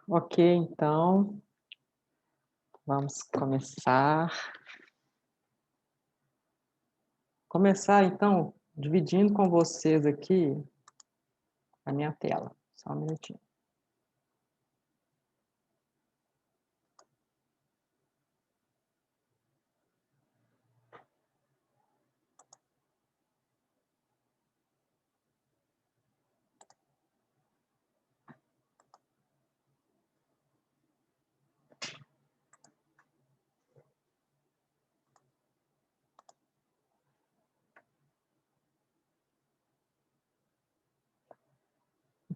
Ok, então, vamos começar. Começar, então, dividindo com vocês aqui a minha tela. Só um minutinho.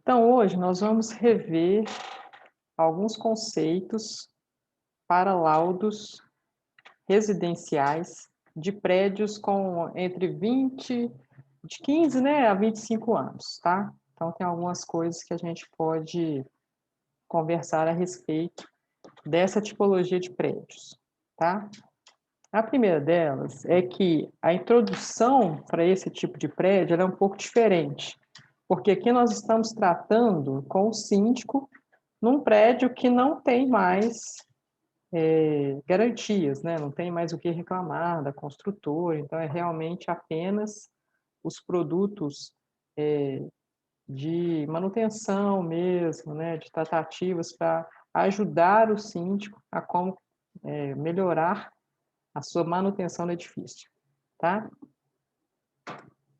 Então, hoje nós vamos rever alguns conceitos para laudos residenciais de prédios com entre 15, né, a 25 anos, tá? Então, tem algumas coisas que a gente pode conversar a respeito dessa tipologia de prédios, tá? A primeira delas é que a introdução para esse tipo de prédio ela é um pouco diferente, porque aqui nós estamos tratando com o síndico num prédio que não tem mais garantias, né? Não tem mais o que reclamar da construtora, então é realmente apenas os produtos de manutenção mesmo, né? De tratativas para ajudar o síndico a como melhorar a sua manutenção do edifício, tá?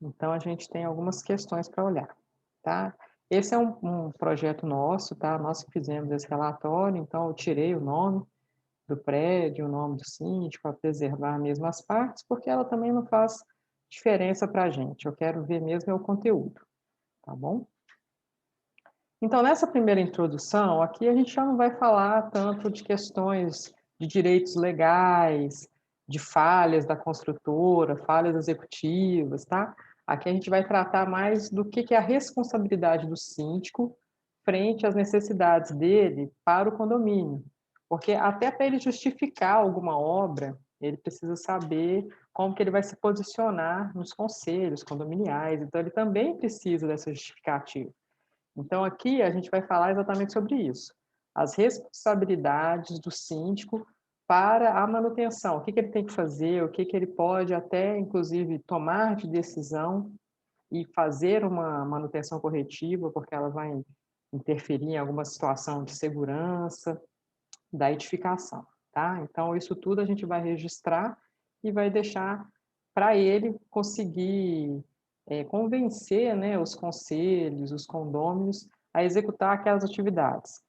Então, a gente tem algumas questões para olhar, tá? Esse é um projeto nosso, tá? Nós que fizemos esse relatório, então eu tirei o nome do prédio, o nome do síndico, para preservar mesmo as partes, porque ela também não faz diferença para a gente. Eu quero ver mesmo é o conteúdo, tá bom? Então, nessa primeira introdução, aqui a gente já não vai falar tanto de questões de direitos legais, de falhas da construtora, falhas executivas, tá? Aqui a gente vai tratar mais do que é a responsabilidade do síndico frente às necessidades dele para o condomínio. Porque até para ele justificar alguma obra, ele precisa saber como que ele vai se posicionar nos conselhos condominiais. Então, ele também precisa dessa justificativa. Então, aqui a gente vai falar exatamente sobre isso. As responsabilidades do síndico para a manutenção. O que ele tem que fazer, o que ele pode até, inclusive, tomar de decisão e fazer uma manutenção corretiva, porque ela vai interferir em alguma situação de segurança da edificação, tá? Então, isso tudo a gente vai registrar e vai deixar para ele conseguir convencer, né, os conselhos, os condôminos a executar aquelas atividades.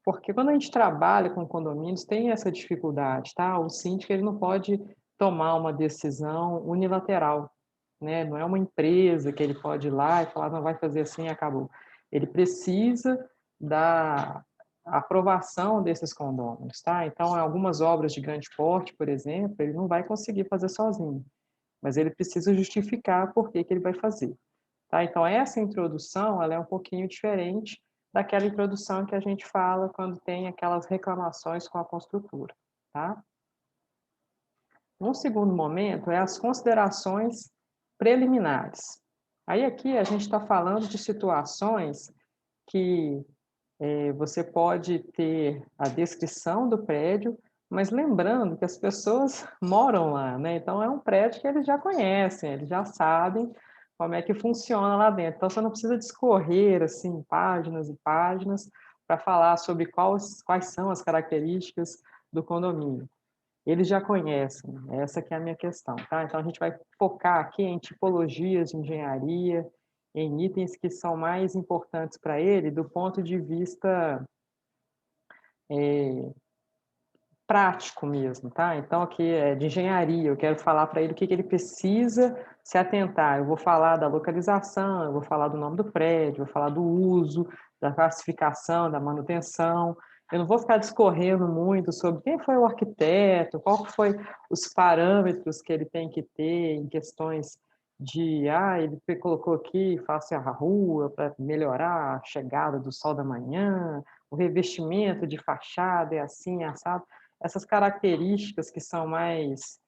Porque quando a gente trabalha com condomínios, tem essa dificuldade, tá? O síndico ele não pode tomar uma decisão unilateral, né? Não é uma empresa que ele pode ir lá e falar, não vai fazer assim e acabou. Ele precisa da aprovação desses condôminos, tá? Então, algumas obras de grande porte, por exemplo, ele não vai conseguir fazer sozinho, mas ele precisa justificar por que ele vai fazer, tá? Então, essa introdução, ela é um pouquinho diferente daquela introdução que a gente fala quando tem aquelas reclamações com a construtora, tá? Um segundo momento é as considerações preliminares. Aí aqui a gente está falando de situações que você pode ter a descrição do prédio, mas lembrando que as pessoas moram lá, né? Então é um prédio que eles já conhecem, eles já sabem como é que funciona lá dentro. Então você não precisa discorrer assim páginas e páginas para falar sobre quais são as características do condomínio. Eles já conhecem, essa que é a minha questão, tá? Então a gente vai focar aqui em tipologias de engenharia, em itens que são mais importantes para ele do ponto de vista prático mesmo, tá? Então aqui é de engenharia, eu quero falar para ele o que ele precisa se atentar. Eu vou falar da localização, eu vou falar do nome do prédio, vou falar do uso, da classificação, da manutenção. Eu não vou ficar discorrendo muito sobre quem foi o arquiteto, qual foi os parâmetros que ele tem que ter em questões de, ele colocou aqui face à rua para melhorar a chegada do sol da manhã, o revestimento de fachada é assim, assado. Essas características que são mais,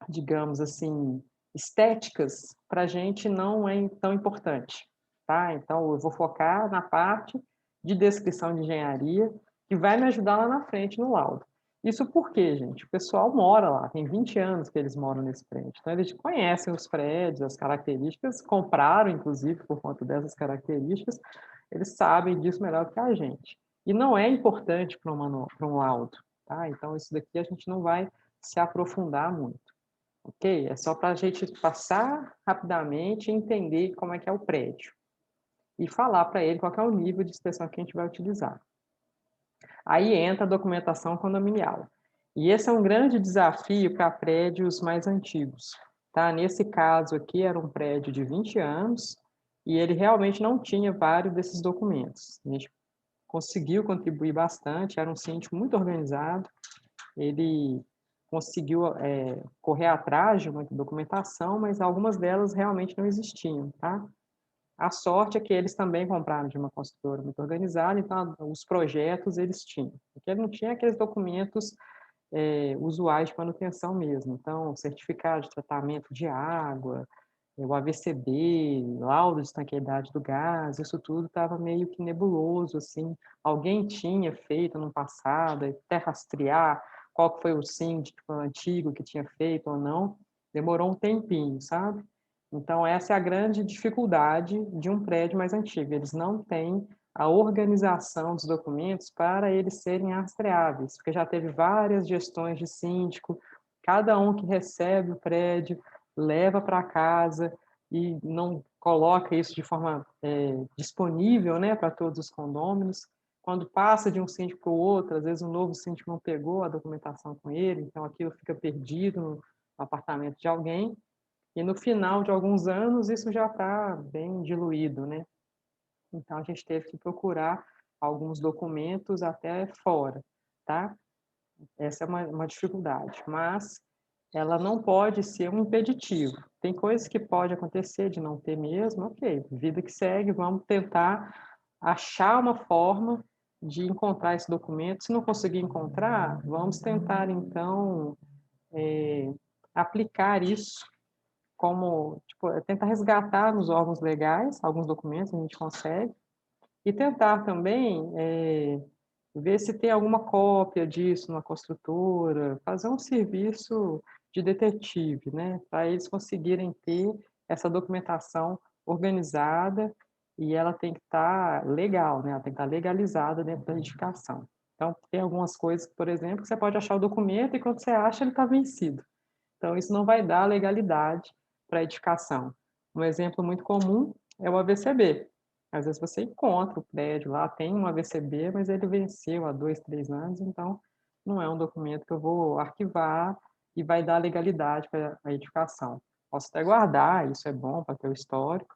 digamos assim, estéticas, para a gente não é tão importante, tá? Então, eu vou focar na parte de descrição de engenharia, que vai me ajudar lá na frente no laudo. Isso porque, gente, o pessoal mora lá, tem 20 anos que eles moram nesse prédio. Então, eles conhecem os prédios, as características, compraram, inclusive, por conta dessas características, eles sabem disso melhor do que a gente. E não é importante para um laudo, tá? Então, isso daqui a gente não vai se aprofundar muito, ok? É só para a gente passar rapidamente e entender como é que é o prédio e falar para ele qual é o nível de inspeção que a gente vai utilizar. Aí entra a documentação condominial. E esse é um grande desafio para prédios mais antigos. Tá? Nesse caso aqui, era um prédio de 20 anos e ele realmente não tinha vários desses documentos. A gente conseguiu contribuir bastante, era um síndico muito organizado, ele conseguiu correr atrás de muita documentação, mas algumas delas realmente não existiam. Tá? A sorte é que eles também compraram de uma construtora muito organizada, então os projetos eles tinham. Porque ele não tinha aqueles documentos usuais de manutenção mesmo. Então, certificado de tratamento de água, o AVCB, laudo de estanqueidade do gás, isso tudo estava meio que nebuloso, assim. Alguém tinha feito no passado, até rastrear qual foi o síndico antigo que tinha feito ou não, demorou um tempinho, sabe? Então, essa é a grande dificuldade de um prédio mais antigo. Eles não têm a organização dos documentos para eles serem rastreáveis, porque já teve várias gestões de síndico, cada um que recebe o prédio leva para casa e não coloca isso de forma disponível, né, para todos os condôminos. Quando passa de um síndico para o outro, às vezes o novo síndico não pegou a documentação com ele, então aquilo fica perdido no apartamento de alguém. E no final de alguns anos, isso já está bem diluído, né? Então, a gente teve que procurar alguns documentos até fora, tá? Essa é uma dificuldade, mas ela não pode ser um impeditivo. Tem coisas que pode acontecer de não ter mesmo, ok, vida que segue, vamos tentar achar uma forma de encontrar esse documento. Se não conseguir encontrar, vamos tentar, então, aplicar isso como, tipo, tentar resgatar nos órgãos legais, alguns documentos a gente consegue, e tentar também ver se tem alguma cópia disso numa construtora, fazer um serviço de detetive, né, para eles conseguirem ter essa documentação organizada e ela tem que estar legal, né, ela tem que estar legalizada dentro da edificação. Então, tem algumas coisas, por exemplo, que você pode achar o documento e quando você acha, ele está vencido. Então, isso não vai dar legalidade para a edificação. Um exemplo muito comum é o AVCB. Às vezes você encontra o prédio lá, tem um AVCB, mas ele venceu há 2, 3 anos, então não é um documento que eu vou arquivar e vai dar legalidade para a edificação. Posso até guardar, isso é bom para ter o histórico,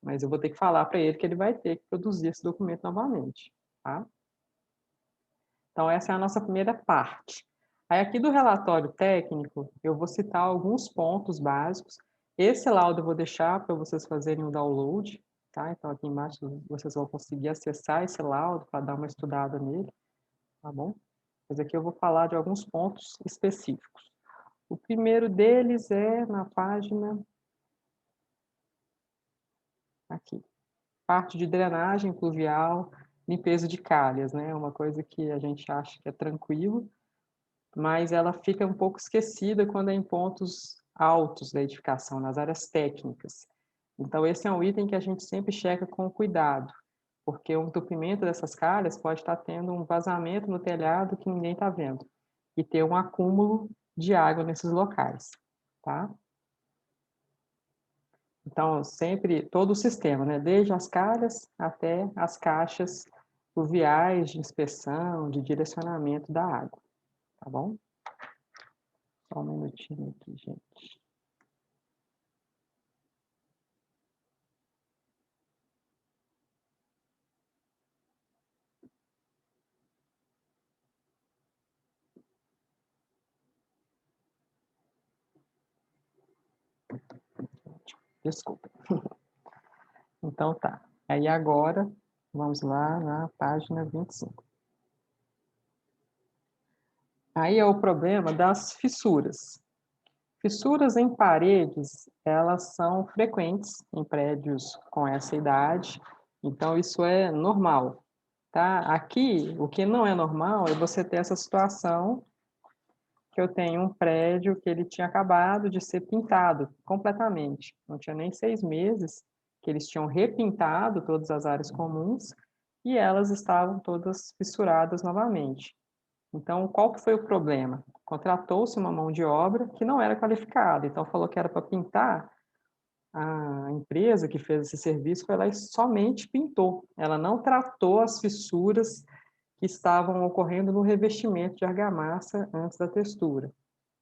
mas eu vou ter que falar para ele que ele vai ter que produzir esse documento novamente. Tá? Então, essa é a nossa primeira parte. Aí, aqui do relatório técnico, eu vou citar alguns pontos básicos. Esse laudo eu vou deixar para vocês fazerem o download, tá? Então, aqui embaixo vocês vão conseguir acessar esse laudo para dar uma estudada nele, tá bom? Mas aqui eu vou falar de alguns pontos específicos. O primeiro deles é na página aqui, parte de drenagem pluvial, limpeza de calhas, né? Uma coisa que a gente acha que é tranquilo, mas ela fica um pouco esquecida quando é em pontos altos da edificação, nas áreas técnicas. Então, esse é um item que a gente sempre checa com cuidado, porque o entupimento dessas calhas pode estar tendo um vazamento no telhado que ninguém está vendo, e ter um acúmulo de água nesses locais, tá? Então, sempre, todo o sistema, né? Desde as calhas até as caixas pluviais de inspeção, de direcionamento da água, tá bom? Só um minutinho aqui, gente. Desculpa. Então tá. Aí agora, vamos lá na página 25. Aí é o problema das fissuras. Fissuras em paredes, elas são frequentes em prédios com essa idade, então isso é normal, tá? Aqui, o que não é normal é você ter essa situação que eu tenho um prédio que ele tinha acabado de ser pintado completamente. Não tinha nem 6 meses que eles tinham repintado todas as áreas comuns e elas estavam todas fissuradas novamente. Então, qual que foi o problema? Contratou-se uma mão de obra que não era qualificada, então falou que era para pintar, a empresa que fez esse serviço foi lá e somente pintou. Ela não tratou as fissuras que estavam ocorrendo no revestimento de argamassa antes da textura.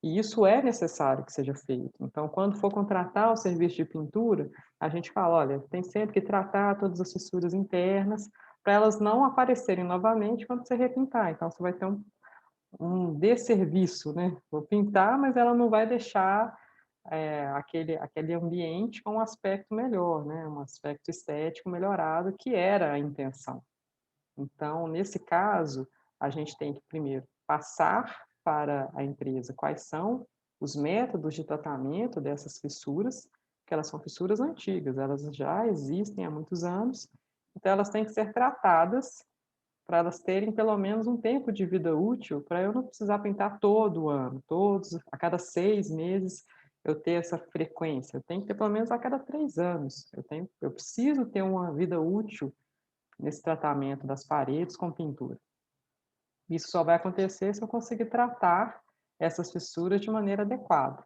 E isso é necessário que seja feito. Então, quando for contratar o serviço de pintura, a gente fala, olha, tem sempre que tratar todas as fissuras internas para elas não aparecerem novamente quando você repintar. Então, você vai ter um desserviço, né? Vou pintar, mas ela não vai deixar aquele ambiente com um aspecto melhor, né? Um aspecto estético melhorado, que era a intenção. Então, nesse caso, a gente tem que primeiro passar para a empresa quais são os métodos de tratamento dessas fissuras, que elas são fissuras antigas, elas já existem há muitos anos, então elas têm que ser tratadas para elas terem pelo menos um tempo de vida útil, para eu não precisar pintar todo ano, a cada 6 meses eu ter essa frequência. Eu tenho que ter pelo menos a cada 3 anos. Eu preciso ter uma vida útil nesse tratamento das paredes com pintura. Isso só vai acontecer se eu conseguir tratar essas fissuras de maneira adequada.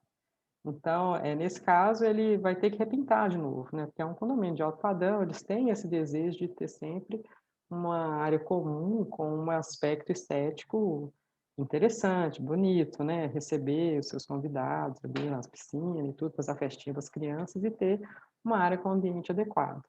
Então, nesse caso, ele vai ter que repintar de novo, né? Porque é um condomínio de alto padrão, eles têm esse desejo de ter sempre uma área comum com um aspecto estético interessante, bonito, né? Receber os seus convidados ali nas piscinas e tudo, fazer a festinha das crianças e ter uma área com ambiente adequado.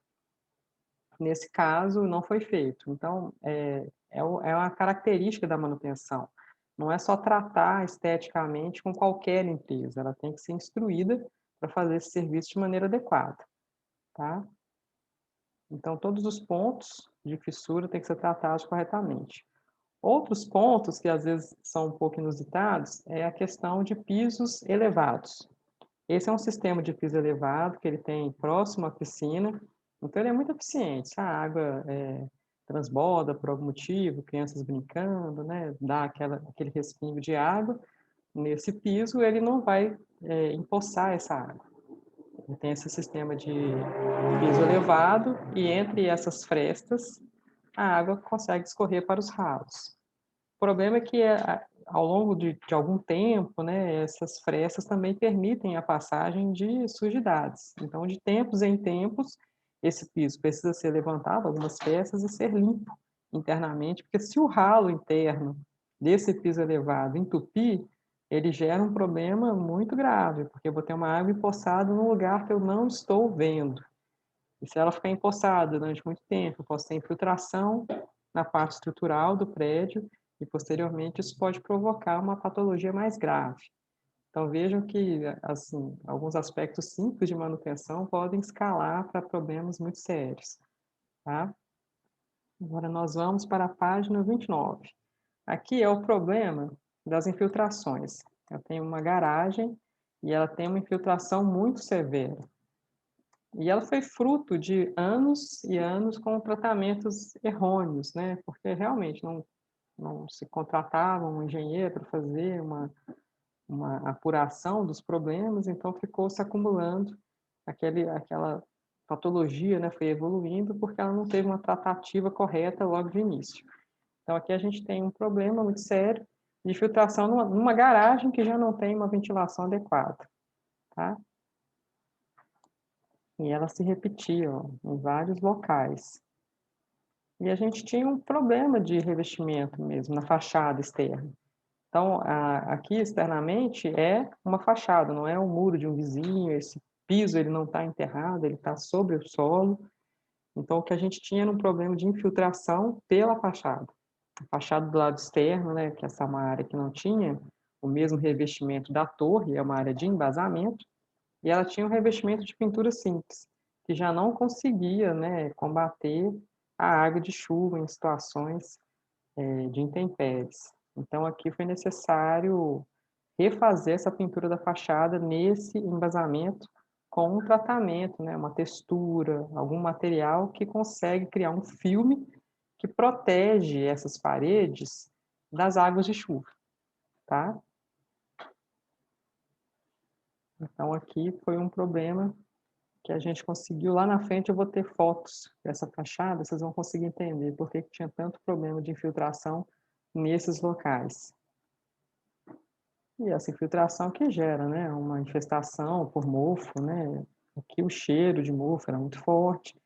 Nesse caso, não foi feito. Então, é uma característica da manutenção. Não é só tratar esteticamente com qualquer empresa, ela tem que ser instruída para fazer esse serviço de maneira adequada, tá? Então, todos os pontos de fissura têm que ser tratados corretamente. Outros pontos que às vezes são um pouco inusitados é a questão de pisos elevados. Esse é um sistema de piso elevado que ele tem próximo à piscina, então ele é muito eficiente. Se a água transborda por algum motivo, crianças brincando, né, dá aquele respingo de água, nesse piso ele não vai empoçar essa água. Ele tem esse sistema de piso elevado e entre essas frestas a água consegue escorrer para os ralos. O problema é que ao longo de algum tempo, né, essas frestas também permitem a passagem de sujidades. Então, de tempos em tempos, esse piso precisa ser levantado, algumas peças, e ser limpo internamente, porque se o ralo interno desse piso elevado entupir, ele gera um problema muito grave, porque eu vou ter uma água empoçada num lugar que eu não estou vendo. E se ela ficar empoçada durante muito tempo, eu posso ter infiltração na parte estrutural do prédio e, posteriormente, isso pode provocar uma patologia mais grave. Então, vejam que, assim, alguns aspectos simples de manutenção podem escalar para problemas muito sérios, tá? Agora, nós vamos para a página 29. Aqui é o problema das infiltrações. Eu tenho uma garagem e ela tem uma infiltração muito severa. E ela foi fruto de anos e anos com tratamentos errôneos, né? Porque realmente não se contratava um engenheiro para fazer uma apuração dos problemas, então ficou se acumulando aquela patologia, né? Foi evoluindo porque ela não teve uma tratativa correta logo de início. Então aqui a gente tem um problema muito sério de filtração numa garagem que já não tem uma ventilação adequada, tá? E ela se repetia, ó, em vários locais. E a gente tinha um problema de revestimento mesmo na fachada externa. Então, aqui externamente é uma fachada, não é um muro de um vizinho, esse piso ele não está enterrado, ele está sobre o solo. Então, o que a gente tinha era um problema de infiltração pela fachada. A fachada do lado externo, né, que essa é uma área que não tinha o mesmo revestimento da torre, é uma área de embasamento, e ela tinha um revestimento de pintura simples, que já não conseguia, né, combater a água de chuva em situações de intempéries. Então, aqui foi necessário refazer essa pintura da fachada nesse embasamento com um tratamento, né, uma textura, algum material que consegue criar um filme que protege essas paredes das águas de chuva, tá? Então, aqui foi um problema que a gente conseguiu. Lá na frente eu vou ter fotos dessa fachada, vocês vão conseguir entender por que tinha tanto problema de infiltração nesses locais. E essa infiltração que gera, né, uma infestação por mofo, né? Aqui o cheiro de mofo era muito forte.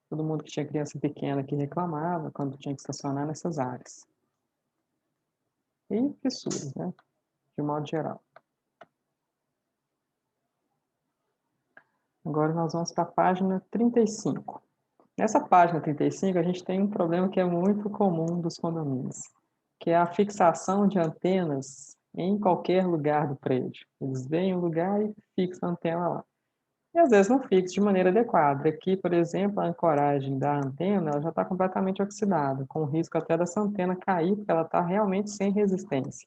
Todo mundo que tinha criança pequena que reclamava quando tinha que estacionar nessas áreas. E fissuras, né, de modo geral. Agora nós vamos para a página 35. Nessa página 35, a gente tem um problema que é muito comum dos condomínios, que é a fixação de antenas em qualquer lugar do prédio. Eles veem um lugar e fixam a antena lá. E às vezes não fixa de maneira adequada. Aqui, por exemplo, a ancoragem da antena ela já está completamente oxidada, com o risco até dessa antena cair, porque ela está realmente sem resistência.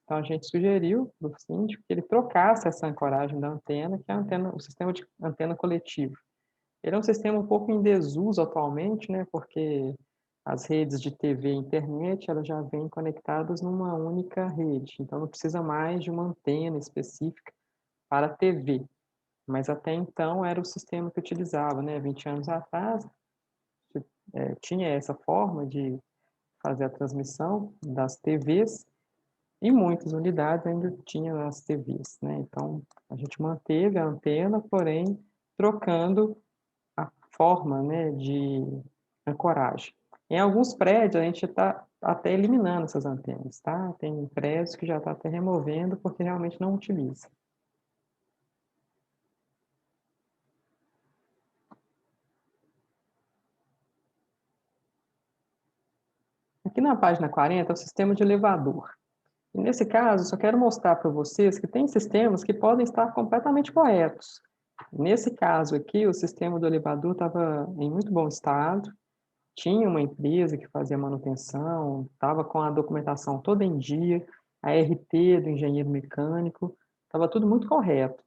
Então, a gente sugeriu para o síndico que ele trocasse essa ancoragem da antena, que é a antena, o sistema de antena coletivo. Ele é um sistema um pouco em desuso atualmente, né, porque as redes de TV e internet elas já vêm conectadas numa única rede, então não precisa mais de uma antena específica para TV. Mas até então era o sistema que utilizava, né, 20 anos atrás, tinha essa forma de fazer a transmissão das TVs, e muitas unidades ainda tinham as TVs, né? Então, a gente manteve a antena, porém, trocando a forma, né, de ancoragem. Em alguns prédios, a gente está até eliminando essas antenas, tá? Tem prédios que já está até removendo porque realmente não utiliza. Aqui na página 40 é o sistema de elevador. E nesse caso, só quero mostrar para vocês que tem sistemas que podem estar completamente corretos. Nesse caso aqui, o sistema do elevador estava em muito bom estado, tinha uma empresa que fazia manutenção, estava com a documentação toda em dia, a RT do engenheiro mecânico, estava tudo muito correto.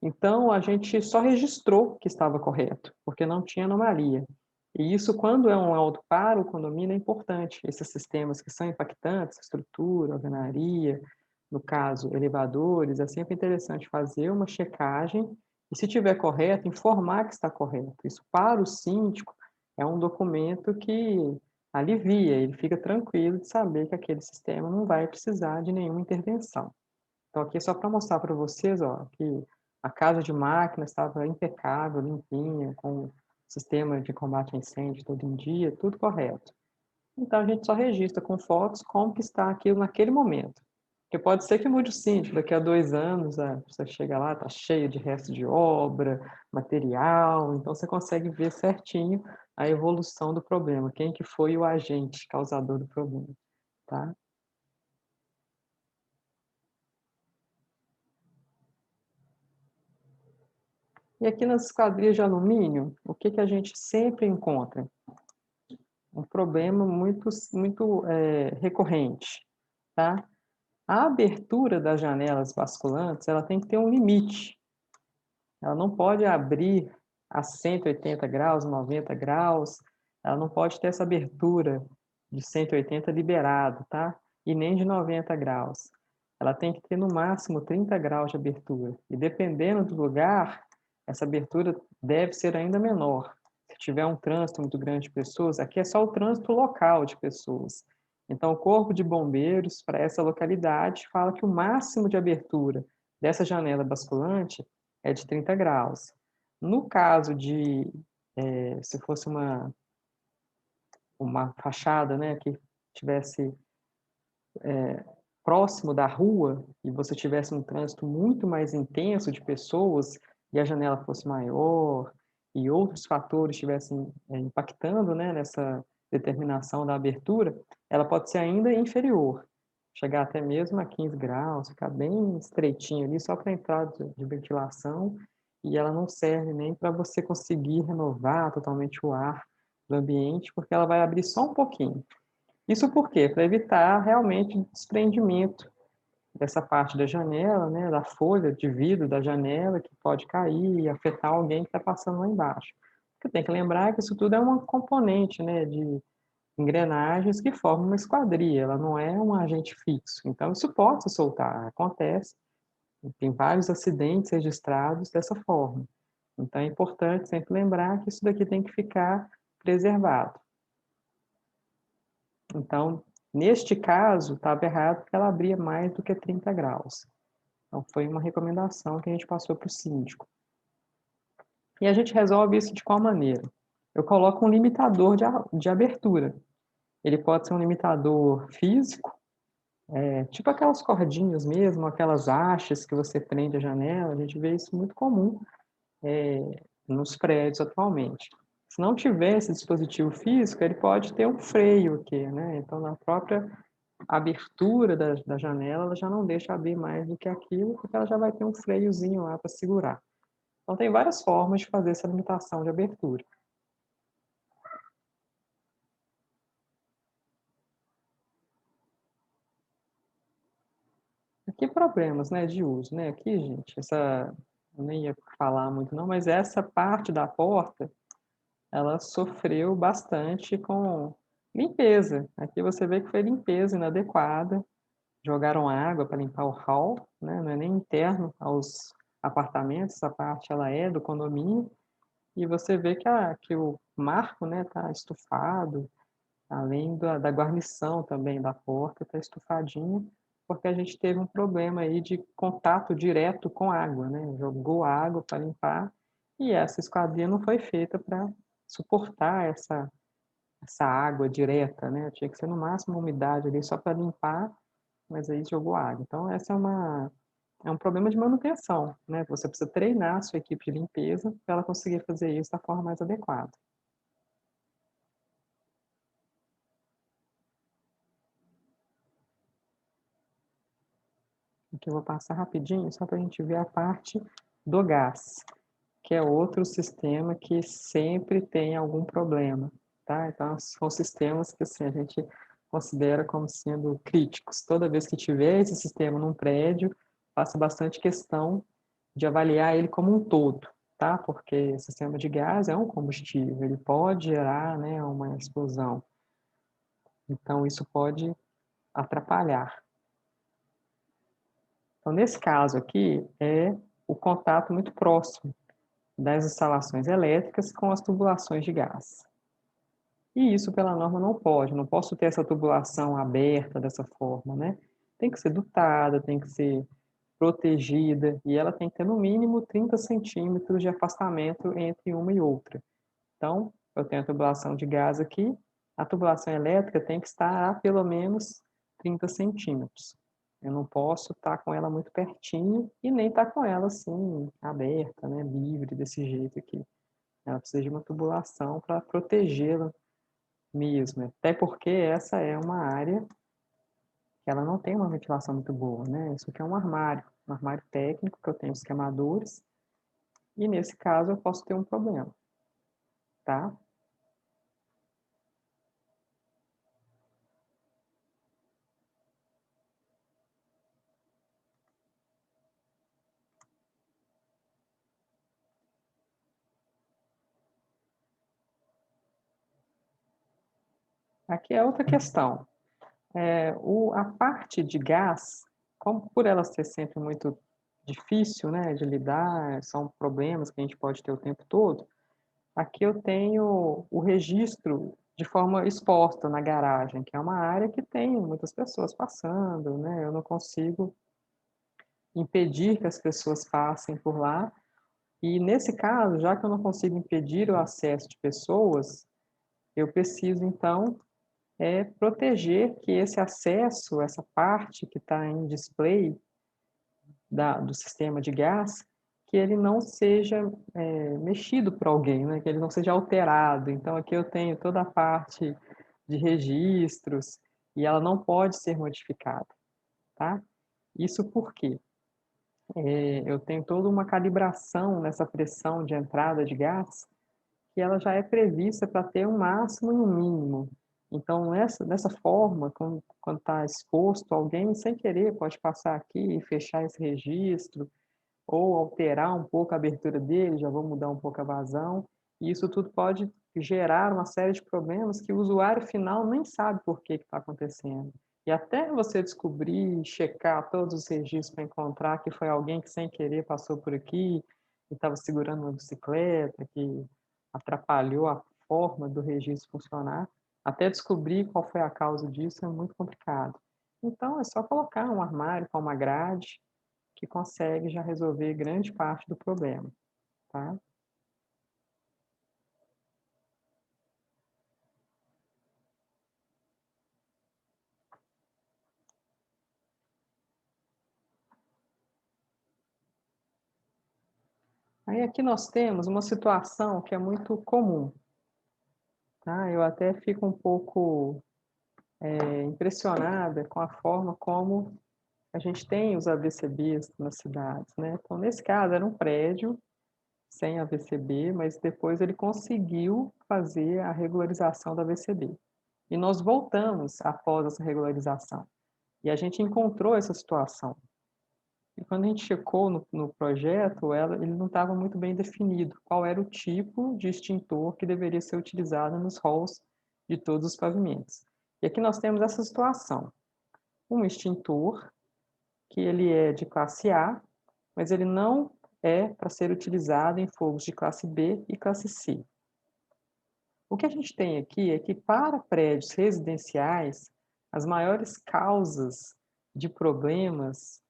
Então, a gente só registrou que estava correto, porque não tinha anomalia. E isso, quando é um laudo para o condomínio, é importante. Esses sistemas que são impactantes, estrutura, alvenaria, no caso, elevadores, é sempre interessante fazer uma checagem e, se tiver correto, informar que está correto. Isso, para o síndico, é um documento que alivia, ele fica tranquilo de saber que aquele sistema não vai precisar de nenhuma intervenção. Então, aqui é só para mostrar para vocês, ó, que a casa de máquina estava impecável, limpinha, com sistema de combate a incêndio todo em dia, tudo correto. Então, a gente só registra com fotos como que está aquilo naquele momento. Porque pode ser que mude o síndico, daqui a 2 anos, você chega lá, está cheio de resto de obra, material, então você consegue ver certinho a evolução do problema, quem que foi o agente causador do problema, tá? E aqui nas esquadrias de alumínio, o que que a gente sempre encontra? Um problema muito recorrente, tá? A abertura das janelas basculantes, ela tem que ter um limite. Ela não pode abrir a 180 graus, 90 graus, ela não pode ter essa abertura de 180 liberado, tá? E nem de 90 graus. Ela tem que ter no máximo 30 graus de abertura. E dependendo do lugar, essa abertura deve ser ainda menor. Se tiver um trânsito muito grande de pessoas, aqui é só o trânsito local de pessoas. Então, o Corpo de Bombeiros, para essa localidade, fala que o máximo de abertura dessa janela basculante é de 30 graus. No caso de, se fosse uma fachada, né, que tivesse próximo da rua e você tivesse um trânsito muito mais intenso de pessoas e a janela fosse maior e outros fatores estivessem impactando, né, nessa determinação da abertura, ela pode ser ainda inferior, chegar até mesmo a 15 graus, ficar bem estreitinho ali só para entrada de ventilação, e ela não serve nem para você conseguir renovar totalmente o ar do ambiente, porque ela vai abrir só um pouquinho. Isso por quê? Para evitar realmente o desprendimento dessa parte da janela, né, da folha de vidro da janela, que pode cair e afetar alguém que está passando lá embaixo. Porque tem que lembrar que isso tudo é uma componente, né, de engrenagens que formam uma esquadria, ela não é um agente fixo. Então, isso pode se soltar, acontece. Tem vários acidentes registrados dessa forma. Então, é importante sempre lembrar que isso daqui tem que ficar preservado. Então, neste caso, estava errado porque ela abria mais do que 30 graus. Então, foi uma recomendação que a gente passou para o síndico. E a gente resolve isso de qual maneira? Eu coloco um limitador de abertura. Ele pode ser um limitador físico, tipo aquelas cordinhas mesmo, aquelas hastes que você prende a janela, a gente vê isso muito comum nos prédios atualmente. Se não tiver esse dispositivo físico, ele pode ter um freio aqui, né? Então, na própria abertura da janela, ela já não deixa abrir mais do que aquilo, porque ela já vai ter um freiozinho lá para segurar. Então, tem várias formas de fazer essa limitação de abertura. Aqui problemas, né, de uso, né? Aqui, gente, eu nem ia falar muito não, mas essa parte da porta, ela sofreu bastante com limpeza. Aqui você vê que foi limpeza inadequada, jogaram água para limpar o hall, né? Não é nem interno aos apartamentos, essa parte ela é do condomínio, e você vê que o marco, né, tá estufado, além da guarnição também da porta, tá estufadinho, porque a gente teve um problema aí de contato direto com água, né? Jogou água para limpar e essa esquadria não foi feita para suportar essa água direta, né? Tinha que ser no máximo uma umidade ali só para limpar, mas aí jogou água. Então essa é um problema de manutenção, né? Você precisa treinar a sua equipe de limpeza para ela conseguir fazer isso da forma mais adequada. Aqui eu vou passar rapidinho só para a gente ver a parte do gás, que é outro sistema que sempre tem algum problema, tá? Então, são sistemas que assim, a gente considera como sendo críticos. Toda vez que tiver esse sistema num prédio, faça bastante questão de avaliar ele como um todo, tá? Porque o sistema de gás é um combustível, ele pode gerar, né, uma explosão. Então, isso pode atrapalhar. Então, nesse caso aqui, é o contato muito próximo das instalações elétricas com as tubulações de gás. E isso, pela norma, não pode. Não posso ter essa tubulação aberta dessa forma, né? Tem que ser dutada, tem que ser protegida, e ela tem que ter, no mínimo, 30 centímetros de afastamento entre uma e outra. Então, eu tenho a tubulação de gás aqui, a tubulação elétrica tem que estar a pelo menos 30 centímetros. Eu não posso estar com ela muito pertinho e nem estar com ela assim, aberta, né, livre desse jeito aqui. Ela precisa de uma tubulação para protegê-la mesmo. Até porque essa é uma área que ela não tem uma ventilação muito boa, né? Isso aqui é um armário técnico que eu tenho os queimadores, e nesse caso eu posso ter um problema, tá? Aqui é outra questão. A parte de gás, como por ela ser sempre muito difícil, né, de lidar, são problemas que a gente pode ter o tempo todo, aqui eu tenho o registro de forma exposta na garagem, que é uma área que tem muitas pessoas passando, né, eu não consigo impedir que as pessoas passem por lá, e nesse caso, já que eu não consigo impedir o acesso de pessoas, eu preciso então proteger que esse acesso, essa parte que está em display do sistema de gás, que ele não seja mexido por alguém, né? Que ele não seja alterado. Então, aqui eu tenho toda a parte de registros e ela não pode ser modificada, tá? Isso porque eu tenho toda uma calibração nessa pressão de entrada de gás que ela já é prevista para ter um máximo e um mínimo. Então, dessa forma, quando está exposto, alguém sem querer pode passar aqui e fechar esse registro, ou alterar um pouco a abertura dele, já vou mudar um pouco a vazão, e isso tudo pode geraram uma série de problemas que o usuário final nem sabe por que está acontecendo. E até você descobrir, checar todos os registros para encontrar que foi alguém que sem querer passou por aqui e estava segurando uma bicicleta, que atrapalhou a forma do registro funcionar, até descobrir qual foi a causa disso é muito complicado. Então, é só colocar um armário com uma grade que consegue já resolver grande parte do problema, tá? Aí aqui nós temos uma situação que é muito comum, tá? Eu até fico um pouco impressionada com a forma como a gente tem os AVCBs nas cidades, né? Então, nesse caso, era um prédio sem AVCB, mas depois ele conseguiu fazer a regularização da AVCB. E nós voltamos após essa regularização. E a gente encontrou essa situação. E quando a gente checou no projeto, ele não estava muito bem definido qual era o tipo de extintor que deveria ser utilizado nos halls de todos os pavimentos. E aqui nós temos essa situação. Um extintor que ele é de classe A, mas ele não é para ser utilizado em fogos de classe B e classe C. O que a gente tem aqui é que para prédios residenciais, as maiores causas de problemas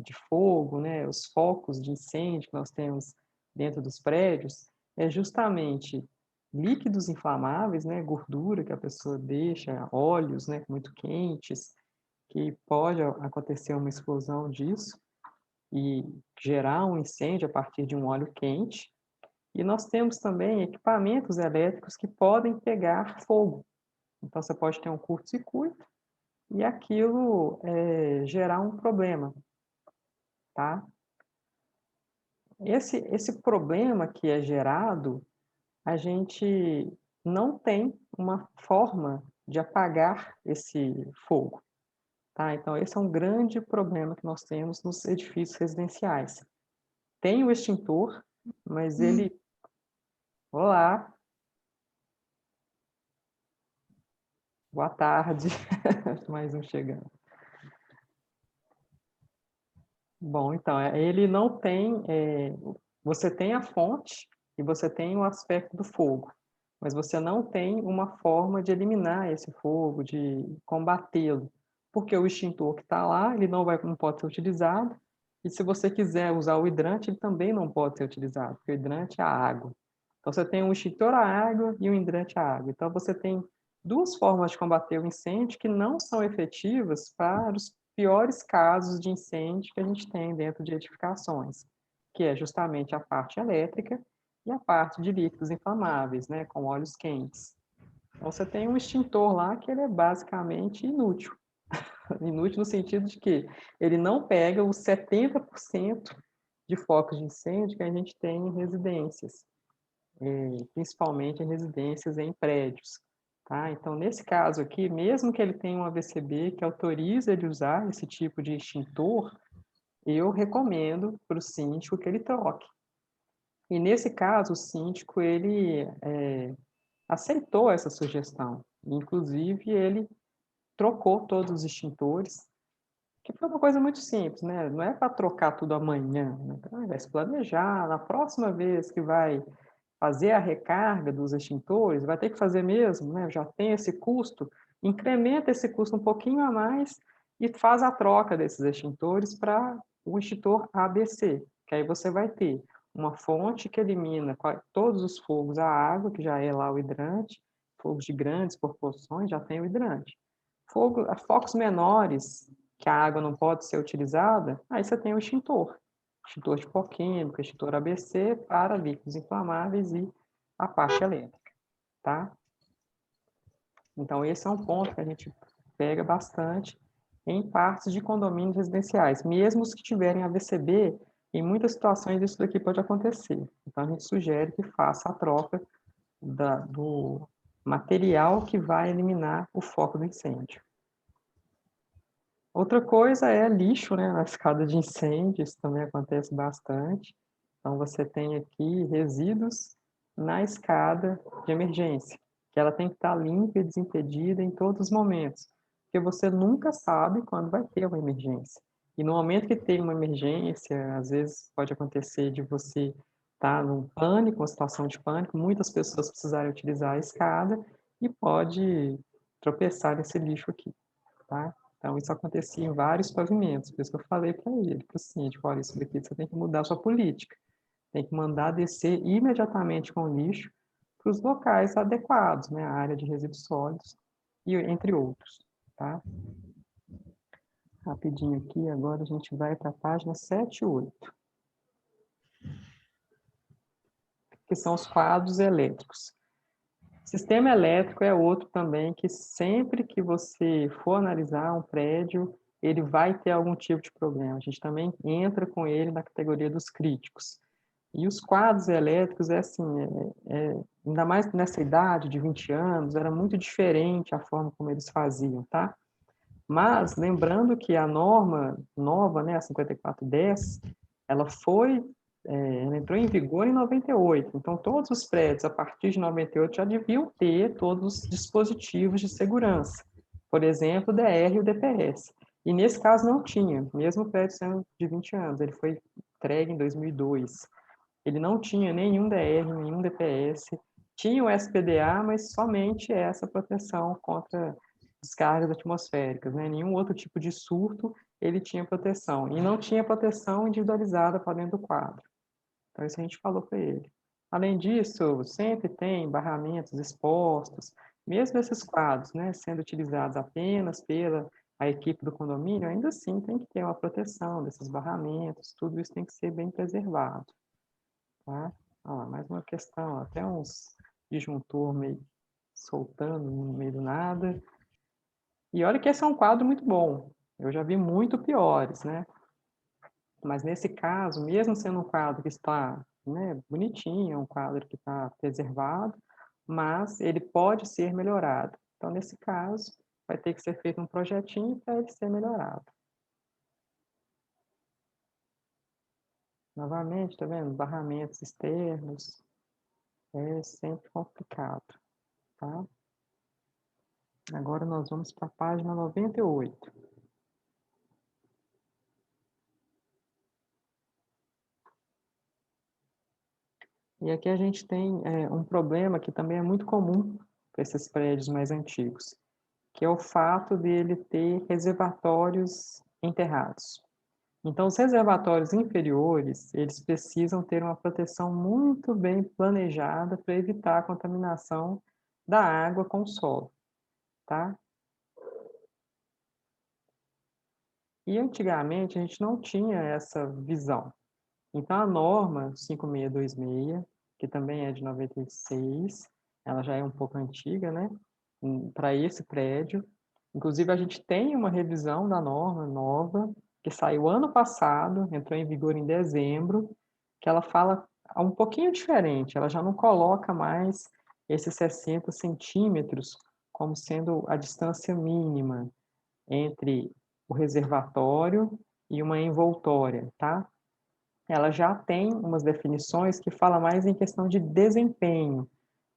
de fogo, né, os focos de incêndio que nós temos dentro dos prédios, é justamente líquidos inflamáveis, né, gordura que a pessoa deixa, óleos, né, muito quentes, que pode acontecer uma explosão disso e gerar um incêndio a partir de um óleo quente. E nós temos também equipamentos elétricos que podem pegar fogo. Então, você pode ter um curto-circuito e aquilo gerar um problema, tá? Esse problema que é gerado, a gente não tem uma forma de apagar esse fogo, tá? Então, esse é um grande problema que nós temos nos edifícios residenciais. Tem o extintor, mas ele... Olá, boa tarde. Mais um chegando. Bom, então, ele não tem... você tem a fonte e você tem o aspecto do fogo, mas você não tem uma forma de eliminar esse fogo, de combatê-lo, porque o extintor que está lá, ele não pode ser utilizado, e se você quiser usar o hidrante, ele também não pode ser utilizado, porque o hidrante é a água. Então, você tem um extintor à água e um hidrante à água. Então, você tem duas formas de combater o incêndio que não são efetivas para os piores casos de incêndio que a gente tem dentro de edificações, que é justamente a parte elétrica e a parte de líquidos inflamáveis, né, com óleos quentes. Então, você tem um extintor lá que ele é basicamente inútil. Inútil no sentido de que ele não pega os 70% de focos de incêndio que a gente tem em residências, principalmente em residências em prédios. Tá? Então, nesse caso aqui, mesmo que ele tenha um AVCB que autoriza ele usar esse tipo de extintor, eu recomendo para o síndico que ele troque. E nesse caso, o síndico ele aceitou essa sugestão. Inclusive, ele trocou todos os extintores, que foi uma coisa muito simples, né? Não é para trocar tudo amanhã, né? Então, vai se planejar, na próxima vez que vai fazer a recarga dos extintores, vai ter que fazer mesmo, né? Já tem esse custo, incrementa esse custo um pouquinho a mais e faz a troca desses extintores para o extintor ABC, que aí você vai ter uma fonte que elimina todos os fogos à água, que já é lá o hidrante, fogos de grandes proporções, já tem o hidrante. Focos menores, que a água não pode ser utilizada, aí você tem o extintor de pó químico, extintor ABC para líquidos inflamáveis e a parte elétrica, tá? Então, esse é um ponto que a gente pega bastante em partes de condomínios residenciais. Mesmo os que tiverem AVCB, em muitas situações isso daqui pode acontecer. Então, a gente sugere que faça a troca do material que vai eliminar o foco do incêndio. Outra coisa é lixo, né, na escada de incêndio, isso também acontece bastante. Então, você tem aqui resíduos na escada de emergência, que ela tem que estar limpa e desimpedida em todos os momentos, porque você nunca sabe quando vai ter uma emergência. E no momento que tem uma emergência, às vezes pode acontecer de você estar num pânico, uma situação de pânico, muitas pessoas precisarem utilizar a escada e pode tropeçar nesse lixo aqui, tá? Então isso acontecia em vários pavimentos, por isso que eu falei para ele, para o síndico, olha, isso daqui você tem que mudar a sua política, tem que mandar descer imediatamente com o lixo para os locais adequados, né, a área de resíduos sólidos, e entre outros, tá? Rapidinho aqui, agora a gente vai para a página 7 e 8, que são os quadros elétricos. Sistema elétrico é outro também que sempre que você for analisar um prédio, ele vai ter algum tipo de problema. A gente também entra com ele na categoria dos críticos. E os quadros elétricos, é assim, ainda mais nessa idade de 20 anos, era muito diferente a forma como eles faziam, tá? Mas, lembrando que a norma nova, né, a 5410, ela ela entrou em vigor em 98, então todos os prédios, a partir de 98, já deviam ter todos os dispositivos de segurança, por exemplo, o DR e o DPS. E nesse caso não tinha, mesmo o prédio sendo de 20 anos, ele foi entregue em 2002. Ele não tinha nenhum DR, nenhum DPS, tinha o SPDA, mas somente essa proteção contra descargas atmosféricas, né? Nenhum outro tipo de surto ele tinha proteção. E não tinha proteção individualizada para dentro do quadro. Então, isso a gente falou para ele. Além disso, sempre tem barramentos expostos, mesmo esses quadros, né, sendo utilizados apenas pela a equipe do condomínio, ainda assim tem que ter uma proteção desses barramentos, tudo isso tem que ser bem preservado. Tá? Ó, mais uma questão, até uns disjuntor meio soltando no meio do nada. E olha que esse é um quadro muito bom. Eu já vi muito piores, né? Mas nesse caso, mesmo sendo um quadro que está, né, bonitinho, é um quadro que está preservado, mas ele pode ser melhorado. Então, nesse caso, vai ter que ser feito um projetinho para ele ser melhorado. Novamente, tá vendo? Barramentos externos, é sempre complicado, tá? Agora nós vamos para a página 98. E aqui a gente tem um problema que também é muito comum para esses prédios mais antigos, que é o fato de ele ter reservatórios enterrados. Então, os reservatórios inferiores, eles precisam ter uma proteção muito bem planejada para evitar a contaminação da água com o solo, tá? E antigamente a gente não tinha essa visão. Então, a norma 5626, que também é de 96, ela já é um pouco antiga, né? Para esse prédio. Inclusive, a gente tem uma revisão da norma nova, que saiu ano passado, entrou em vigor em dezembro, que ela fala um pouquinho diferente, ela já não coloca mais esses 60 centímetros como sendo a distância mínima entre o reservatório e uma envoltória, tá? Ela já tem umas definições que fala mais em questão de desempenho.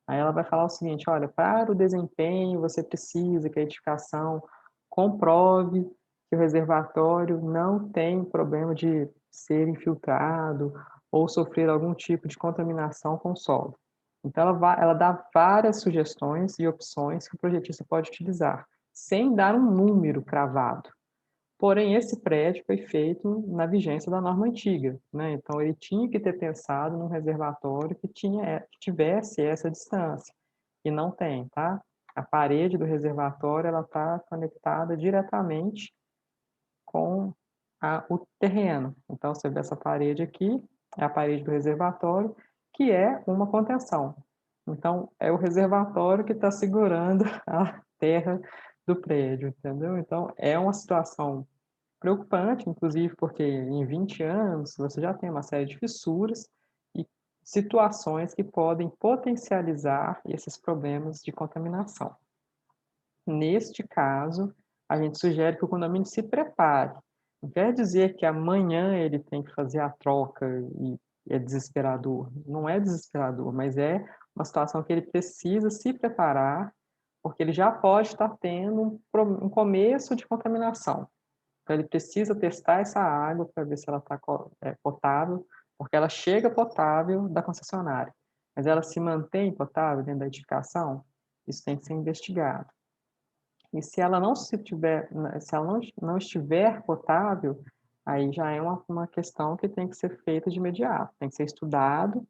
Aí ela vai falar o seguinte, olha, para o desempenho você precisa que a edificação comprove que o reservatório não tem problema de ser infiltrado ou sofrer algum tipo de contaminação com o solo. Então ela dá várias sugestões e opções que o projetista pode utilizar, sem dar um número cravado. Porém, esse prédio foi feito na vigência da norma antiga, né? Então, ele tinha que ter pensado num reservatório que tivesse essa distância, e não tem, tá? A parede do reservatório, ela está conectada diretamente com o terreno. Então, você vê essa parede aqui, é a parede do reservatório, que é uma contenção. Então, é o reservatório que está segurando a terra do prédio, entendeu? Então, é uma situação preocupante, inclusive porque em 20 anos você já tem uma série de fissuras e situações que podem potencializar esses problemas de contaminação. Neste caso, a gente sugere que o condomínio se prepare. Não quer dizer que amanhã ele tem que fazer a troca e é desesperador. Não é desesperador, mas é uma situação que ele precisa se preparar, porque ele já pode estar tendo um começo de contaminação. Então ele precisa testar essa água para ver se ela está potável, porque ela chega potável da concessionária, mas ela se mantém potável dentro da edificação? Isso tem que ser investigado. E se ela não estiver potável, aí já é uma questão que tem que ser feita de imediato, tem que ser estudado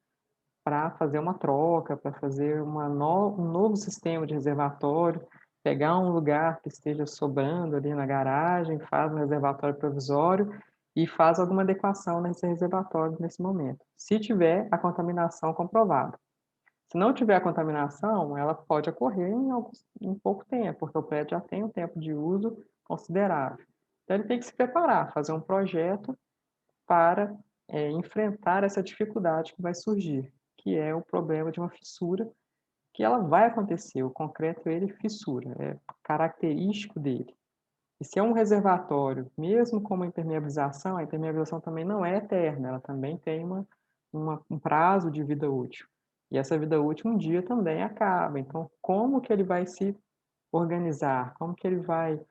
para fazer uma troca, para fazer um novo sistema de reservatório, pegar um lugar que esteja sobrando ali na garagem, faz um reservatório provisório e faz alguma adequação nesse reservatório nesse momento, se tiver a contaminação comprovada. Se não tiver a contaminação, ela pode ocorrer em pouco tempo, porque o prédio já tem um tempo de uso considerável. Então, ele tem que se preparar, fazer um projeto para enfrentar essa dificuldade que vai surgir, que é o problema de uma fissura, que ela vai acontecer. O concreto, ele fissura, é característico dele. E se é um reservatório, mesmo com uma impermeabilização, a impermeabilização também não é eterna, ela também tem um prazo de vida útil. E essa vida útil um dia também acaba. Então, como que ele vai se organizar? Como que ele vai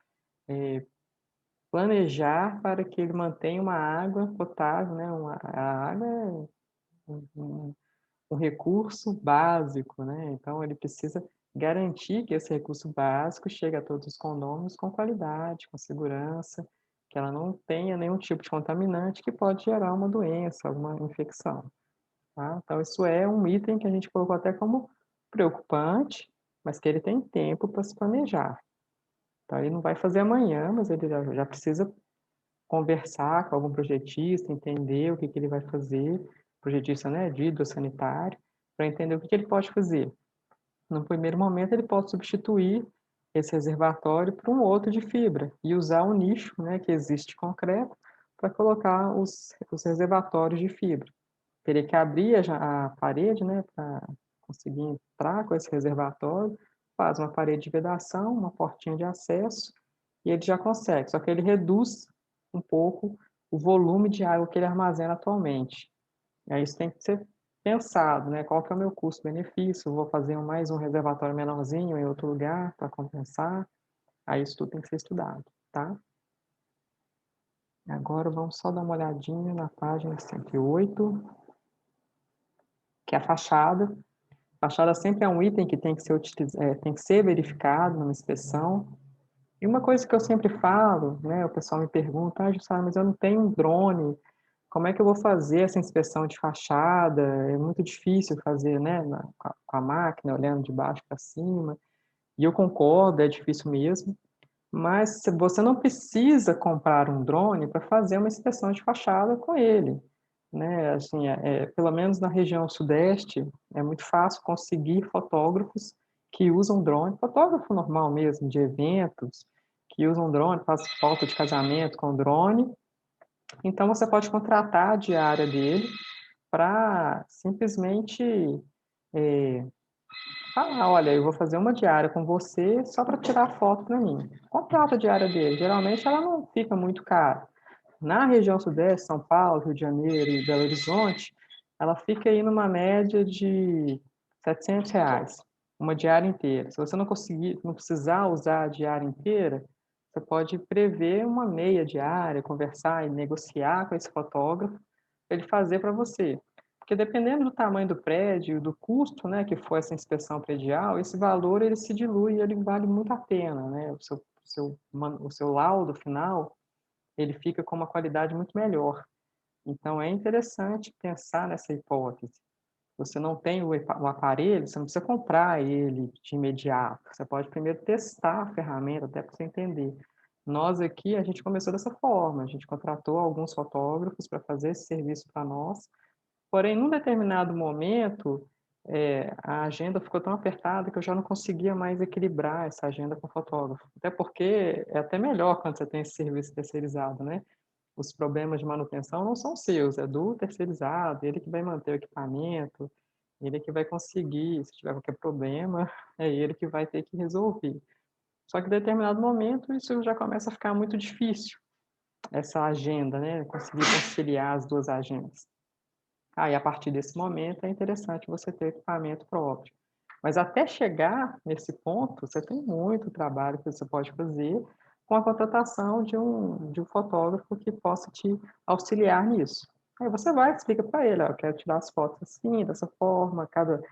planejar para que ele mantenha uma água potável, né? A água é um recurso básico, né? Então, ele precisa garantir que esse recurso básico chegue a todos os condôminos com qualidade, com segurança, que ela não tenha nenhum tipo de contaminante que pode gerar uma doença, alguma infecção. Tá? Então, isso é um item que a gente colocou até como preocupante, mas que ele tem tempo para se planejar. Então, ele não vai fazer amanhã, mas ele já precisa conversar com algum projetista, entender o que ele vai fazer, projetista, né, de hidrossanitário, para entender o que ele pode fazer. No primeiro momento, ele pode substituir esse reservatório por um outro de fibra e usar o nicho, né, que existe concreto para colocar os reservatórios de fibra. Teria que abrir a parede, né, para conseguir entrar com esse reservatório, faz uma parede de vedação, uma portinha de acesso, e ele já consegue, só que ele reduz um pouco o volume de água que ele armazena atualmente. E aí isso tem que ser pensado, né? Qual que é o meu custo-benefício? Vou fazer mais um reservatório menorzinho em outro lugar para compensar? Aí isso tudo tem que ser estudado, tá? Agora vamos só dar uma olhadinha na página 108, que é a fachada. A fachada sempre é um item que tem que ser, tem que ser verificado numa inspeção. E uma coisa que eu sempre falo, né, o pessoal me pergunta, Jussara, mas eu não tenho um drone, como é que eu vou fazer essa inspeção de fachada? É muito difícil fazer, né, com a máquina, olhando de baixo para cima. E eu concordo, é difícil mesmo, mas você não precisa comprar um drone para fazer uma inspeção de fachada com ele, né? Assim, pelo menos na região sudeste, é muito fácil conseguir fotógrafos que usam drone, fotógrafo normal mesmo, de eventos, que usam drone, faz foto de casamento com drone. Então, você pode contratar a diária dele para simplesmente falar, olha, eu vou fazer uma diária com você só para tirar foto para mim. Contrata a diária dele. Geralmente ela não fica muito cara. Na região sudeste, São Paulo, Rio de Janeiro e Belo Horizonte, ela fica aí numa média de R$ 700, uma diária inteira. Se você não conseguir, não precisar usar a diária inteira, você pode prever uma meia diária, conversar e negociar com esse fotógrafo para ele fazer para você. Porque dependendo do tamanho do prédio, do custo, né, que for essa inspeção predial, esse valor ele se dilui e ele vale muito a pena, né? O seu laudo final, ele fica com uma qualidade muito melhor. Então, é interessante pensar nessa hipótese. Você não tem o aparelho, você não precisa comprar ele de imediato. Você pode primeiro testar a ferramenta, até para você entender. Nós aqui, a gente começou dessa forma. A gente contratou alguns fotógrafos para fazer esse serviço para nós. Porém, num determinado momento, a agenda ficou tão apertada que eu já não conseguia mais equilibrar essa agenda com o fotógrafo. Até porque é até melhor quando você tem esse serviço terceirizado, né? Os problemas de manutenção não são seus, é do terceirizado, ele que vai manter o equipamento, ele que vai conseguir, se tiver qualquer problema, é ele que vai ter que resolver. Só que em determinado momento isso já começa a ficar muito difícil, essa agenda, né? Conseguir conciliar as duas agendas. Aí, a partir desse momento, é interessante você ter equipamento próprio. Mas até chegar nesse ponto, você tem muito trabalho que você pode fazer com a contratação de um fotógrafo que possa te auxiliar nisso. Aí você vai e explica para ele: "Ó, eu quero tirar as fotos assim, dessa forma, cada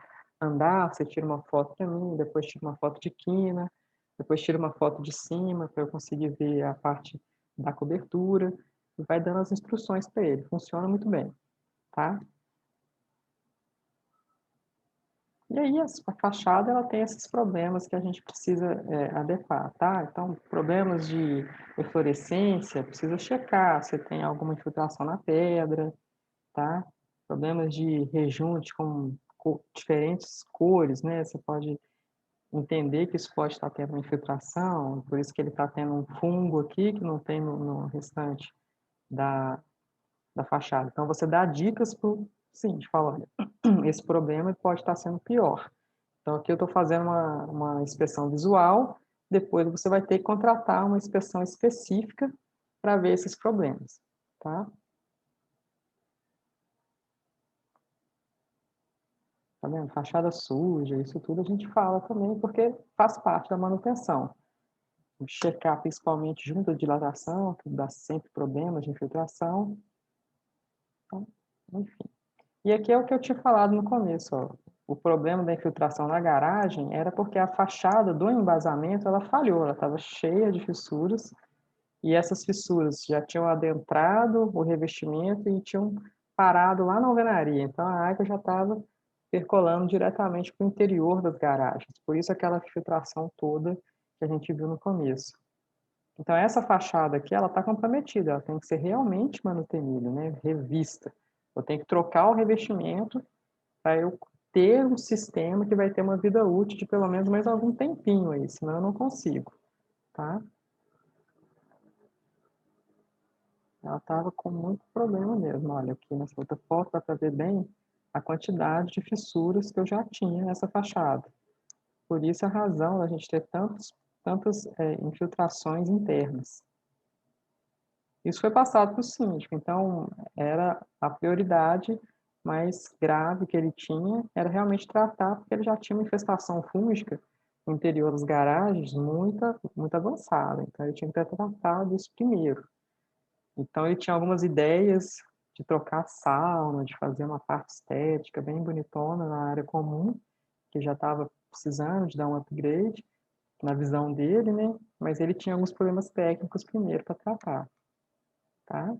andar você tira uma foto para mim, depois tira uma foto de quina, depois tira uma foto de cima para eu conseguir ver a parte da cobertura", e vai dando as instruções para ele. Funciona muito bem, tá? E aí a fachada ela tem esses problemas que a gente precisa, adequar, tá. Então, problemas de eflorescência, precisa checar se tem alguma infiltração na pedra, tá. Problemas de rejunte com diferentes cores, né, você pode entender que isso pode estar tendo uma infiltração, por isso que ele está tendo um fungo aqui que não tem no restante da da fachada. Então você dá dicas para o síndico, fala: "Olha, esse problema pode estar sendo pior. Então aqui eu estou fazendo uma inspeção visual, depois você vai ter que contratar uma inspeção específica para ver esses problemas, tá?". Tá vendo? Fachada suja, isso tudo a gente fala também, porque faz parte da manutenção. Checar principalmente junta de dilatação, que dá sempre problemas de infiltração, então, enfim. E aqui é o que eu tinha falado no começo, ó, o problema da infiltração na garagem era porque a fachada do embasamento ela falhou, ela estava cheia de fissuras, e essas fissuras já tinham adentrado o revestimento e tinham parado lá na alvenaria, então a água já estava percolando diretamente para o interior das garagens, por isso aquela filtração toda que a gente viu no começo. Então essa fachada aqui, ela está comprometida, ela tem que ser realmente manutenida, né, revista. Eu tenho que trocar o revestimento para eu ter um sistema que vai ter uma vida útil de pelo menos mais algum tempinho aí, senão eu não consigo, tá. Ela estava com muito problema mesmo, olha, aqui nessa outra foto dá para ver bem a quantidade de fissuras que eu já tinha nessa fachada. Por isso a razão da gente ter tantas, infiltrações internas. Isso foi passado para o síndico, então era a prioridade mais grave que ele tinha, era realmente tratar, porque ele já tinha uma infestação fúngica no interior das garagens muito avançada, então ele tinha que ter tratado isso primeiro. Então ele tinha algumas ideias de trocar a sauna, de fazer uma parte estética bem bonitona na área comum, que já estava precisando de dar um upgrade, na visão dele, né, mas ele tinha alguns problemas técnicos primeiro para tratar, tá.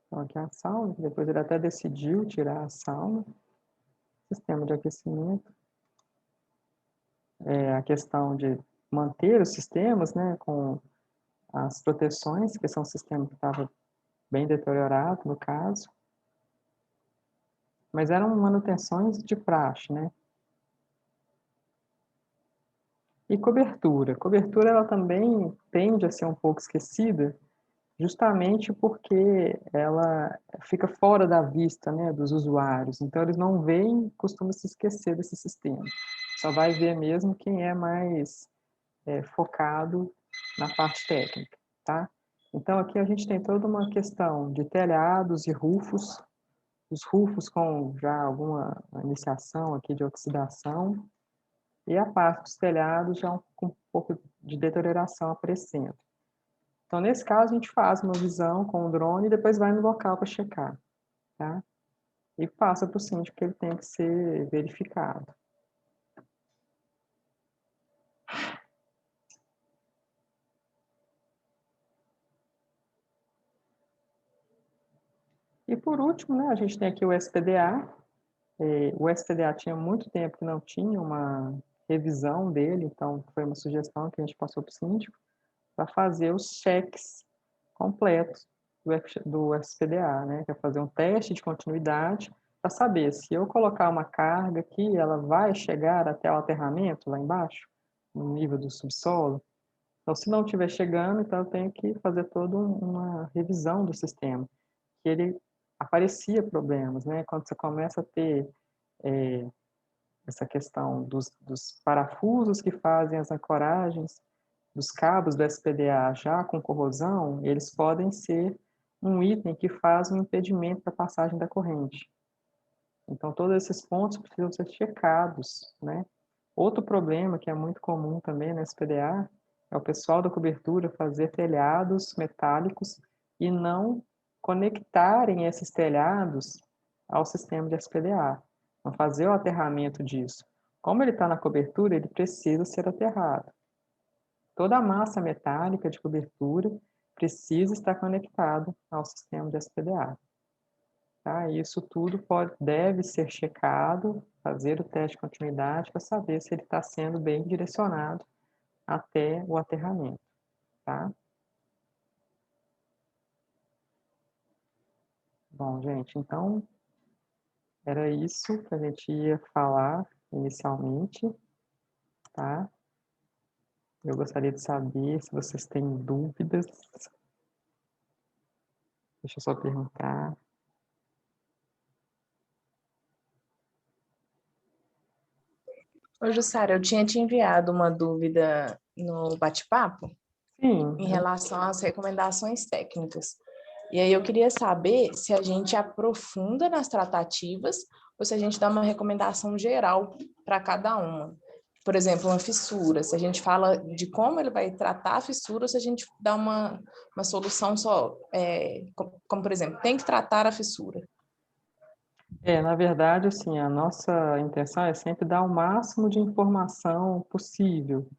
Então aqui é a sauna, depois ele até decidiu tirar a sauna, sistema de aquecimento, a questão de manter os sistemas, né, com as proteções, que são um sistema que estava bem deteriorado no caso, mas eram manutenções de praxe, né. E cobertura, cobertura ela também tende a ser um pouco esquecida, justamente porque ela fica fora da vista, né, dos usuários, então eles não veem, costuma se esquecer desse sistema. Só vai ver mesmo quem é mais, focado na parte técnica, tá. Então aqui a gente tem toda uma questão de telhados e rufos, os rufos com já alguma iniciação aqui de oxidação, e a parte dos telhados já com um pouco de deterioração aparecendo. Então, nesse caso, a gente faz uma visão com o drone e depois vai no local para checar, tá? E passa para o síndico que ele tem que ser verificado. E por último, né, a gente tem aqui o SPDA. O SPDA tinha muito tempo que não tinha uma revisão dele, então foi uma sugestão que a gente passou para o síndico para fazer os cheques completos do SPDA, né, que é fazer um teste de continuidade para saber se eu colocar uma carga aqui, ela vai chegar até o aterramento lá embaixo, no nível do subsolo. Então, se não estiver chegando, então eu tenho que fazer toda uma revisão do sistema, que ele aparecia problemas, né? Quando você começa a ter essa questão dos parafusos que fazem as ancoragens, dos cabos do SPDA já com corrosão, eles podem ser um item que faz um impedimento da passagem da corrente. Então, todos esses pontos precisam ser checados, né? Outro problema que é muito comum também na SPDA é o pessoal da cobertura fazer telhados metálicos e não conectarem esses telhados ao sistema de SPDA, não fazer o aterramento disso. Como ele está na cobertura, ele precisa ser aterrado. Toda a massa metálica de cobertura precisa estar conectada ao sistema de SPDA. Tá? Isso tudo deve ser checado, fazer o teste de continuidade para saber se ele está sendo bem direcionado até o aterramento. Tá? Bom, gente, então era isso que a gente ia falar inicialmente. Tá? Eu gostaria de saber se vocês têm dúvidas. Deixa eu só perguntar. Ô, Jussara, eu tinha te enviado uma dúvida no bate-papo Sim. em relação às recomendações técnicas. E aí eu queria saber se a gente aprofunda nas tratativas ou se a gente dá uma recomendação geral para cada uma. Por exemplo, uma fissura, se a gente fala de como ele vai tratar a fissura, ou se a gente dá uma solução só, como por exemplo, tem que tratar a fissura. Na verdade, assim, a nossa intenção é sempre dar o máximo de informação possível,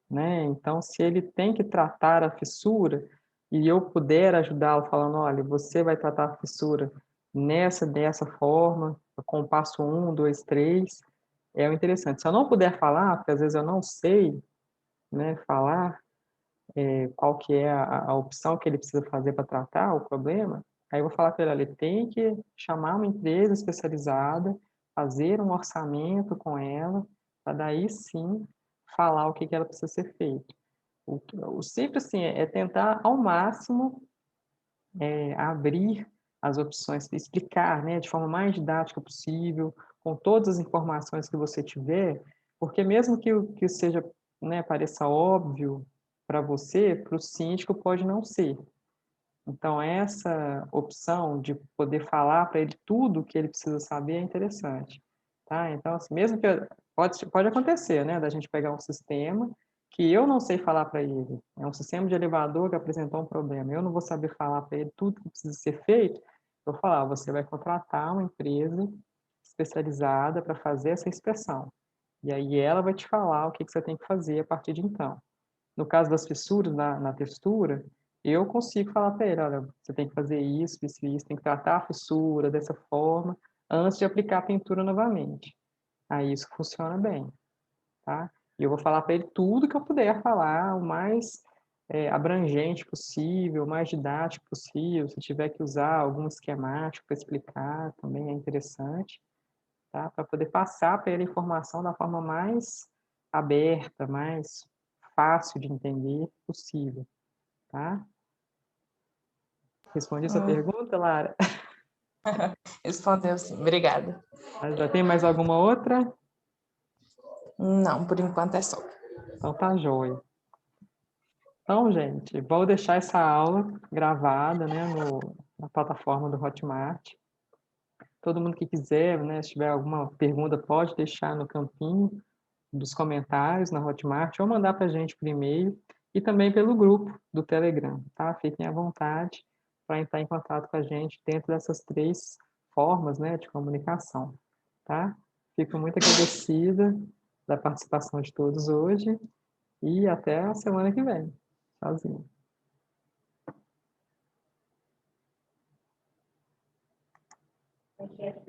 né? Então, se ele tem que tratar a fissura e eu puder ajudá-lo falando, olha, você vai tratar a fissura dessa forma, com o passo 1, 2, 3, é o interessante. Se eu não puder falar, porque às vezes eu não sei, né, falar qual que é a opção que ele precisa fazer para tratar o problema, aí eu vou falar para ele, olha, ele tem que chamar uma empresa especializada, fazer um orçamento com ela, para daí sim falar o que ela precisa ser feito. O simples assim, é tentar ao máximo abrir as opções, explicar, né, de forma mais didática possível, com todas as informações que você tiver, porque mesmo que seja, né, pareça óbvio para você, para o síndico pode não ser. Então, essa opção de poder falar para ele tudo o que ele precisa saber é interessante. Tá? Então, assim, mesmo que pode acontecer, né, da gente pegar um sistema que eu não sei falar para ele, é um sistema de elevador que apresentou um problema, eu não vou saber falar para ele tudo que precisa ser feito, eu vou falar, você vai contratar uma empresa especializada para fazer essa inspeção. E aí ela vai te falar o que você tem que fazer a partir de então. No caso das fissuras na textura, eu consigo falar para ele, olha, você tem que fazer isso, isso, isso, tem que tratar a fissura dessa forma antes de aplicar a pintura novamente. Aí isso funciona bem, tá? E eu vou falar para ele tudo que eu puder falar, o mais abrangente possível, o mais didático possível. Se tiver que usar algum esquemático para explicar, também é interessante, tá? Para poder passar para ele a informação da forma mais aberta, mais fácil de entender possível, tá? Respondi essa pergunta, Lara? Respondeu sim, obrigada. Já tem mais alguma outra? Não, por enquanto é só. Então tá joia. Então, gente, vou deixar essa aula gravada, né, na plataforma do Hotmart. Todo mundo que quiser, né, se tiver alguma pergunta, pode deixar no campinho dos comentários na Hotmart ou mandar para a gente por e-mail e também pelo grupo do Telegram, tá? Fiquem à vontade para entrar em contato com a gente dentro dessas 3 formas, né, de comunicação, tá? Fico muito agradecida da participação de todos hoje e até a semana que vem. Tchauzinho. Okay.